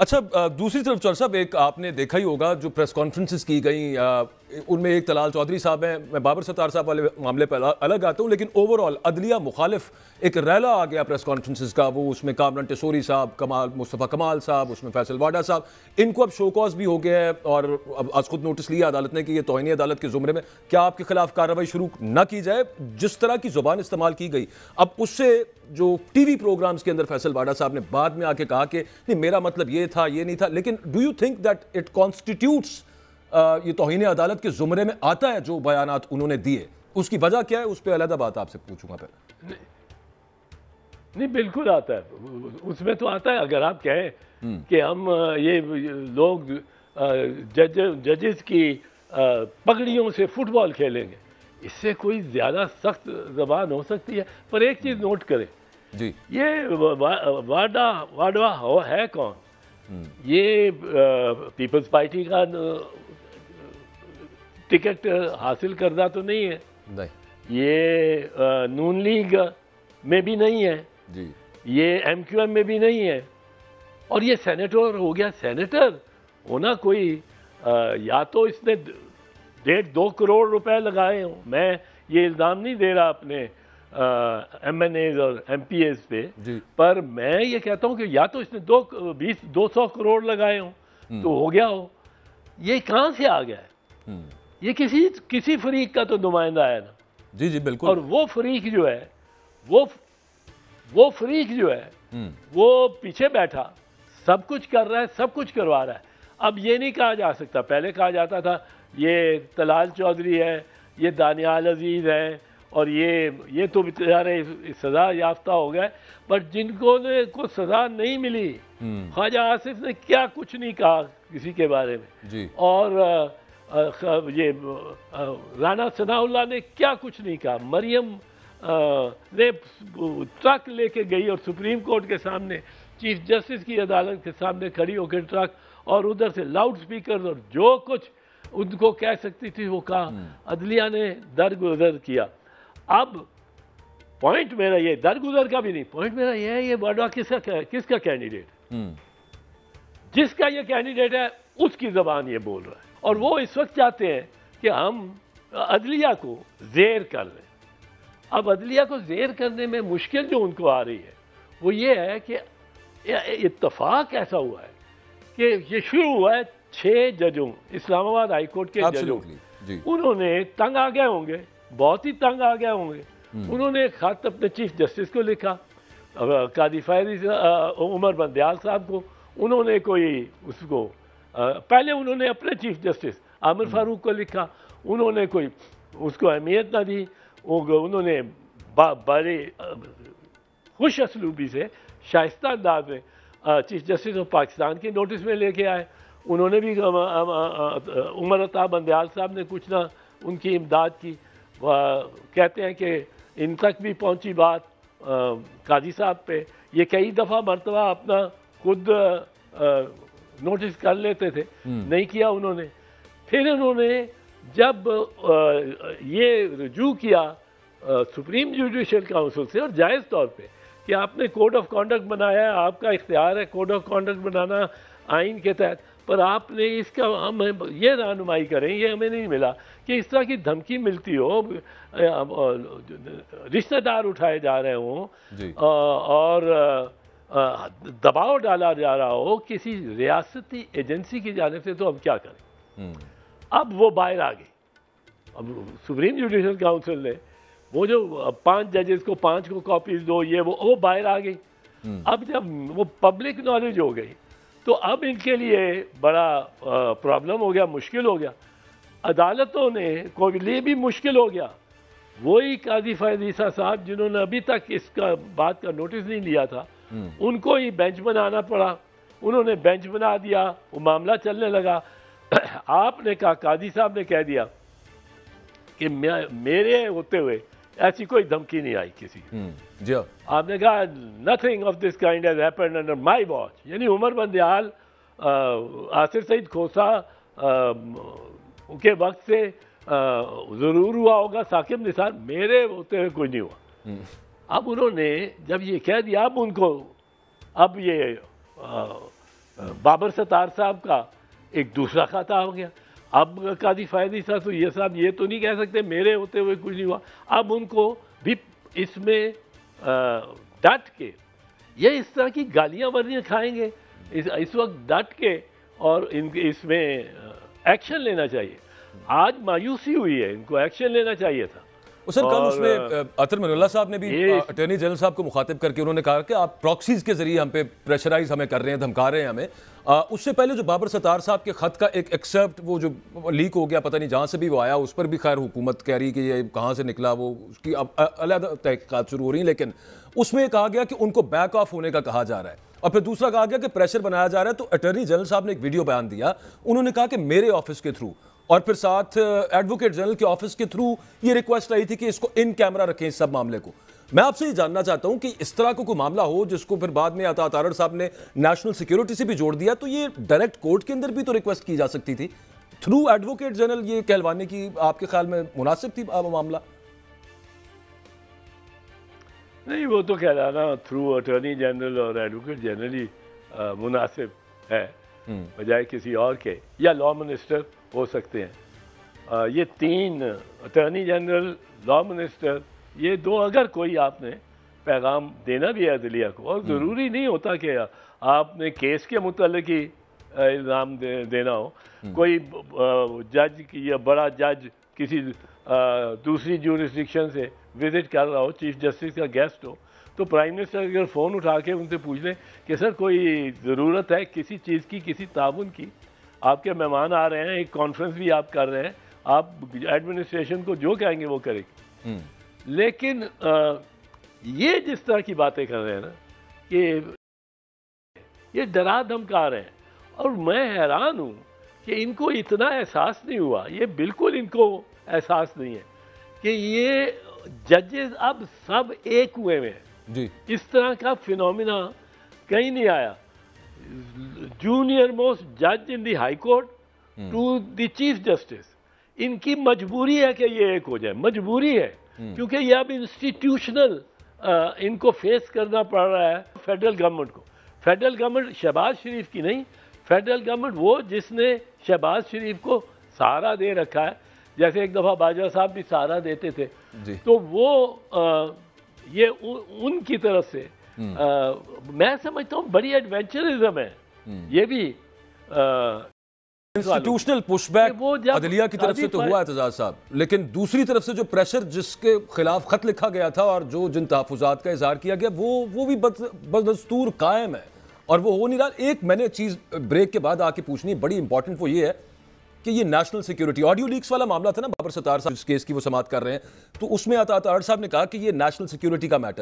اچھا دوسری طرف چور صاحب ایک آپ نے دیکھا ہی ہوگا جو پریس کانفرنسز کی گئیں ان میں ایک طلال چودھری صاحب ہیں, میں بابر ستار صاحب والے معاملے پہ الگ آتا ہوں, لیکن اوور آل عدلیہ مخالف ایک ریلا آ گیا پریس کانفرنسز کا, وہ اس میں کامران ٹیسوری صاحب, مصطفیٰ کمال صاحب, اس میں فیصل واڈا صاحب, ان کو اب شو کاز بھی ہو گیا ہے اور اب از خود نوٹس لیا عدالت نے کہ یہ توہین عدالت کے زمرے میں, کیا آپ کے خلاف کارروائی شروع نہ کی جائے؟ جس طرح کی زبان استعمال کی گئی, اب اس سے جو ٹی وی پروگرامز کے اندر فیصل واڈا صاحب نے بعد میں آ کے کہا کہ نہیں میرا مطلب یہ تھا یہ نہیں تھا, لیکن do you think that it constitutes یہ توہین عدالت کے زمرے میں آتا ہے جو بیانات انہوں نے دیے؟ اس کی وجہ کیا ہے اس پہ علیحدہ بات آپ سے پوچھوں گا پھر. نہیں بالکل آتا ہے, اس میں تو آتا ہے. اگر آپ کہیں کہ ہم یہ لوگ ججز کی پگڑیوں سے فٹ بال کھیلیں گے, اس سے کوئی زیادہ سخت زبان ہو سکتی ہے. پر ایک چیز نوٹ کریں, جی یہ واڈوا ہے کون؟ یہ پیپلز پارٹی کا ٹکٹ حاصل کردہ تو نہیں ہے, یہ نون لیگ میں بھی نہیں ہے, یہ ایم کیو ایم میں بھی نہیں ہے, اور یہ سینیٹر ہو گیا. سینیٹر ہونا کوئی یا تو اس نے 1.5-2 کروڑ روپے لگائے ہوں, میں یہ الزام نہیں دے رہا اپنے ایم این ایز اور ایم پی ایز پہ, پر میں یہ کہتا ہوں کہ یا تو اس نے 200 کروڑ لگائے ہوں تو ہو گیا ہو. یہ کہاں سے آ گیا ہے؟ یہ کسی فریق کا تو نمائندہ ہے نا. جی جی بالکل. اور وہ فریق جو ہے وہ فریق جو ہے وہ پیچھے بیٹھا سب کچھ کر رہا ہے, سب کچھ کروا رہا ہے. اب یہ نہیں کہا جا سکتا, پہلے کہا جاتا تھا یہ طلال چودھری ہے, یہ دانیال عزیز ہے, اور یہ تو بیچارے سزا یافتہ ہو گئے. بٹ جن کو سزا نہیں ملی, خواجہ آصف نے کیا کچھ نہیں کہا کسی کے بارے میں, اور یہ رانا ثناء اللہ نے کیا کچھ نہیں کہا. مریم نے ٹرک لے کے گئی اور سپریم کورٹ کے سامنے چیف جسٹس کی عدالت کے سامنے کھڑی ہو کے ٹرک, اور ادھر سے لاؤڈ سپیکرز, اور جو کچھ ان کو کہہ سکتی تھی وہ کہا. عدلیہ نے درگزر کیا. اب پوائنٹ میرا یہ درگزر کا بھی نہیں, پوائنٹ میرا یہ ہے یہ واڈوا کس کا کینڈیڈیٹ, جس کا یہ کینڈیڈیٹ ہے اس کی زبان یہ بول رہا ہے, اور وہ اس وقت چاہتے ہیں کہ ہم عدلیہ کو زیر کر لیں. اب عدلیہ کو زیر کرنے میں مشکل جو ان کو آ رہی ہے وہ یہ ہے کہ اتفاق ایسا ہوا ہے کہ یہ شروع ہوا ہے 6 ججوں, اسلام آباد ہائی کورٹ کے ججوں, انہوں نے تنگ آ گئے ہوں گے, بہت ہی تنگ آ گئے ہوں گے. انہوں نے خط اپنے چیف جسٹس کو لکھا, قاضی فیض عمر بندیال صاحب کو, انہوں نے کوئی اس کو پہلے انہوں نے اپنے چیف جسٹس عامر فاروق کو لکھا, انہوں نے کوئی اس کو اہمیت نہ دی. انہوں نے بڑے خوش اسلوبی سے شائستہ انداز میں چیف جسٹس آف پاکستان کے نوٹس میں لے کے آئے. انہوں نے بھی عمر عطا بندیال صاحب نے کچھ نہ ان کی امداد کی. کہتے ہیں کہ ان تک بھی پہنچی بات قاضی صاحب پہ, یہ کئی دفعہ مرتبہ اپنا خود نوٹس کر لیتے تھے, نہیں کیا انہوں نے. پھر انہوں نے جب یہ رجوع کیا سپریم جوڈیشل کاؤنسل سے, اور جائز طور پہ کہ آپ نے کوڈ آف کانڈکٹ بنایا ہے, آپ کا اختیار ہے کوڈ آف کانڈکٹ بنانا آئین کے تحت, پر آپ نے اس کا ہم یہ رہنمائی کریں, یہ ہمیں نہیں ملا کہ اس طرح کی دھمکی ملتی ہو, رشتہ دار اٹھائے جا رہے ہوں, اور دباؤ ڈالا جا رہا ہو کسی ریاستی ایجنسی کی جانب سے, تو ہم کیا کریں؟ اب وہ باہر آ گئی. اب سپریم جوڈیشل کاؤنسل نے وہ جو 5 ججز کو 5 کو کاپیز دو, یہ وہ باہر آ گئی. اب جب وہ پبلک نالج ہو گئی تو اب ان کے لیے بڑا پرابلم ہو گیا, مشکل ہو گیا. عدالتوں نے کو لیے بھی مشکل ہو گیا. وہی قاضی فیض عیسیٰ صاحب جنہوں نے ابھی تک اس کا بات کا نوٹس نہیں لیا تھا, ان کو ہی بینچ بنانا پڑا. انہوں نے بینچ بنا دیا, وہ معاملہ چلنے لگا. آپ نے کہا, قاضی صاحب نے کہہ دیا کہ میرے ہوتے ہوئے ایسی کوئی دھمکی نہیں آئی کسی کی. آپ نے کہا nothing of this kind has happened under my watch. یعنی عمر بندیال, آصف سعید کھوسا کے وقت سے ضرور ہوا ہوگا, ثاقب نثار, میرے ہوتے ہوئے کوئی نہیں ہوا. اب انہوں نے جب یہ کہہ دیا, اب ان کو اب یہ بابر ستار صاحب کا ایک دوسرا خطہ ہو گیا. اب قاضی فائد عیسیٰ تو یہ صاحب یہ تو نہیں کہہ سکتے میرے ہوتے ہوئے کچھ نہیں ہوا. اب ان کو بھی اس میں ڈٹ کے یہ اس طرح کی گالیاں ورزیاں کھائیں گے اس وقت ڈٹ کے اور اس میں ایکشن لینا چاہیے. آج مایوسی ہوئی ہے, ان کو ایکشن لینا چاہیے تھا. سر کل اس میں عطر من اللہ صاحب نے بھی اٹارنی جنرل صاحب کو مخاطب کر کے انہوں نے کہا کہ آپ پراکسیز کے ذریعے ہم پہ پریشرائز ہمیں کر رہے ہیں, دھمکا رہے ہیں ہمیں. اس سے پہلے جو بابر ستار صاحب کے خط کا ایک ایکسپٹ وہ جو لیک ہو گیا, پتہ نہیں جہاں سے بھی وہ آیا, اس پر بھی خیر حکومت کہہ رہی کہ یہ کہاں سے نکلا, وہ اس کی اب علیحدہ تحقیقات شروع ہو رہی ہیں. لیکن اس میں کہا گیا کہ ان کو بیک آف ہونے کا کہا جا رہا ہے, اور پھر دوسرا کہا گیا کہ پریشر بنایا جا رہا ہے. تو اٹارنی جنرل صاحب نے ایک ویڈیو بیان دیا, انہوں نے کہا کہ میرے آفس کے تھرو اور پھر ساتھ ایڈوکیٹ جنرل کے آفس کے تھرو یہ ریکویسٹ آئی تھی کہ اس کو ان کیمرہ رکھیں اس سب معاملے کو. میں آپ سے یہ جاننا چاہتا ہوں کہ اس طرح کو کوئی معاملہ ہو جس کو پھر بعد میں عطا تارڑ صاحب نے نیشنل سیکیورٹی سے بھی جوڑ دیا, تو یہ ڈائریکٹ کورٹ کے اندر بھی تو ریکویسٹ کی جا سکتی تھی تھرو ایڈوکیٹ جنرل. یہ کہلوانے کی آپ کے خیال میں مناسب تھی معاملہ؟ نہیں, وہ تو کہلانا تھرو اٹارنی جنرل اور ایڈوکیٹ جنرل ہی مناسب ہے بجائے کسی اور کے, یا لا منسٹر ہو سکتے ہیں. یہ تین اٹارنی جنرل, لا منسٹر, یہ دو اگر کوئی آپ نے پیغام دینا بھی ہے عدلیہ کو, اور ضروری نہیں ہوتا کہ آپ نے کیس کے متعلق ہی الزام دینا ہو. کوئی جج یا بڑا جج کسی دوسری جورسڈکشن سے وزٹ کر رہا ہو, چیف جسٹس کا گیسٹ ہو, تو پرائم منسٹر اگر فون اٹھا کے ان سے پوچھ لیں کہ سر کوئی ضرورت ہے کسی چیز کی, کسی تعاون کی, آپ کے مہمان آ رہے ہیں, ایک کانفرنس بھی آپ کر رہے ہیں, آپ ایڈمنسٹریشن کو جو کہیں گے وہ کرے گی. لیکن یہ جس طرح کی باتیں کر رہے ہیں نا کہ یہ ڈرا دھمکا رہے ہیں, اور میں حیران ہوں کہ ان کو اتنا احساس نہیں ہوا, یہ بالکل ان کو احساس نہیں ہے کہ یہ ججز اب سب ایک ہوئے ہیں جی. اس طرح کا فینومینا کہیں نہیں آیا. جونیئر موسٹ جج in the high court to the chief justice, ان کی مجبوری ہے کہ یہ ایک ہو جائے, مجبوری ہے, کیونکہ یہ اب انسٹیٹیوشنل ان کو فیس کرنا پڑ رہا ہے فیڈرل گورنمنٹ کو. فیڈرل گورنمنٹ شہباز شریف کی نہیں, فیڈرل گورنمنٹ وہ جس نے شہباز شریف کو سہارا دے رکھا ہے, جیسے ایک دفعہ باجوہ صاحب بھی سہارا دیتے تھے. تو وہ یہ ان کی طرف سے میں سمجھتا ہوں بڑی ایڈونچرزم ہے یہ بھی. انسٹیٹیوشنل پش بیک عدلیہ کی طرف سے تو ہوا اعتزاز صاحب, لیکن دوسری طرف سے جو پریشر جس کے خلاف خط لکھا گیا تھا اور جو جن تحفظات کا اظہار کیا گیا وہ بھی بدستور قائم ہے, اور وہ ہو نہیں رہا. ایک میں نے چیز بریک کے بعد آ کے پوچھنی بڑی امپورٹنٹ, وہ یہ ہے کہ یہ نیشنل سیکیورٹی آڈیو لیکس والا معاملہ تھا نا, بابر ستار صاحب جس کیس کی وہ سماعت کر رہے ہیں, تو اس میں عطا تارڑ صاحب نے کہا کہ یہ نیشنل سیکیورٹی کا میٹر